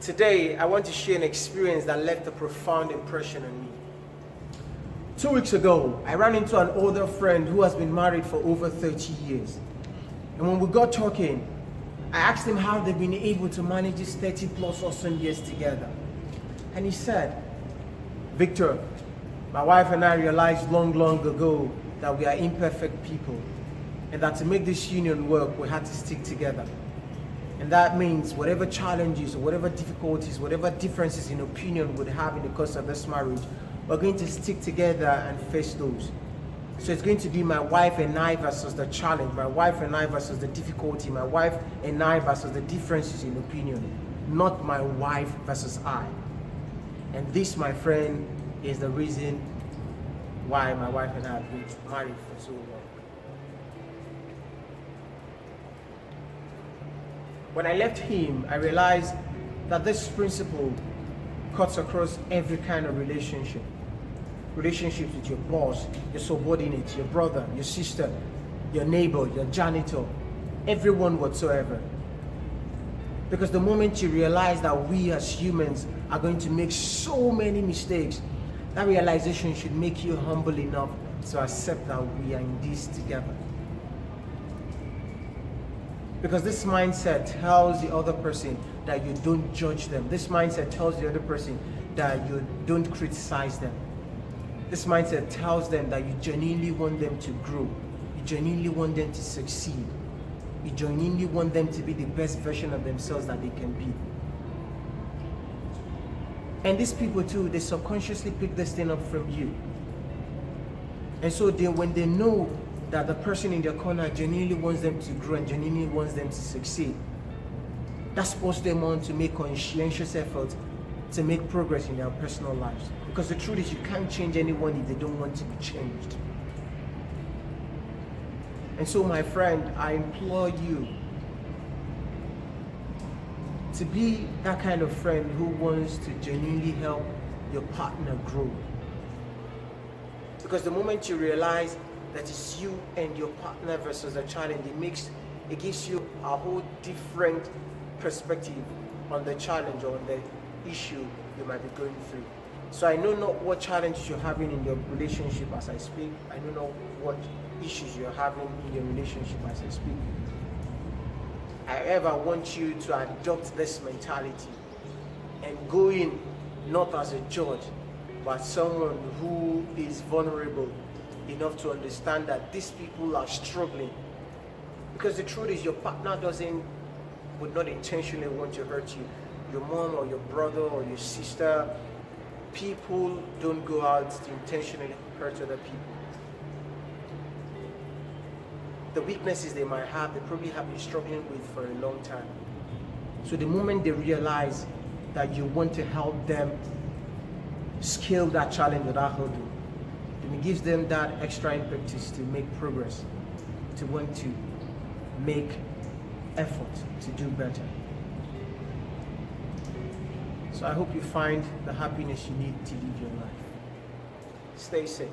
Today, I want to share an experience that left a profound impression on me. 2 weeks ago, I ran into an older friend who has been married for over 30 years. And when we got talking, I asked him how they've been able to manage this 30 plus awesome years together. And he said, "Victor, my wife and I realized long ago that we are imperfect people, and that to make this union work, we had to stick together. And that means whatever challenges, or whatever difficulties, whatever differences in opinion would have in the course of this marriage, we're going to stick together and face those. So it's going to be my wife and I versus the challenge, my wife and I versus the difficulty, my wife and I versus the differences in opinion, not my wife versus I." And this, my friend, is the reason why my wife and I have been married for so long. When I left him, I realized that this principle cuts across every kind of relationship. Relationships with your boss, your subordinates, your brother, your sister, your neighbor, your janitor, everyone whatsoever. Because the moment you realize that we as humans are going to make so many mistakes, that realization should make you humble enough to accept that we are in this together. Because this mindset tells the other person that you don't judge them. This mindset tells the other person that you don't criticize them. This mindset tells them that you genuinely want them to grow. You genuinely want them to succeed. You genuinely want them to be the best version of themselves that they can be. And these people too, they subconsciously pick this thing up from you. And so when they know that the person in their corner genuinely wants them to grow and genuinely wants them to succeed, that spurs them on to make conscientious efforts to make progress in their personal lives. Because the truth is, you can't change anyone if they don't want to be changed. And so, my friend, I implore you to be that kind of friend who wants to genuinely help your partner grow. Because the moment you realize that it's you and your partner versus a challenge, it gives you a whole different perspective on the challenge or on the issue you might be going through. So I know not what challenges you're having in your relationship as I speak. I don't know what issues you're having in your relationship as I speak. However, I want you to adopt this mentality and go in not as a judge, but someone who is vulnerable enough to understand that these people are struggling. Because the truth is, your partner would not intentionally want to hurt you. Your mom or your brother or your sister, people don't go out to intentionally hurt other people. The weaknesses they might have, they probably have been struggling with for a long time. So the moment they realize that you want to help them scale that challenge or that hurdle, then it gives them that extra impetus to make progress, to want to make effort to do better. So I hope you find the happiness you need to live your life. Stay safe.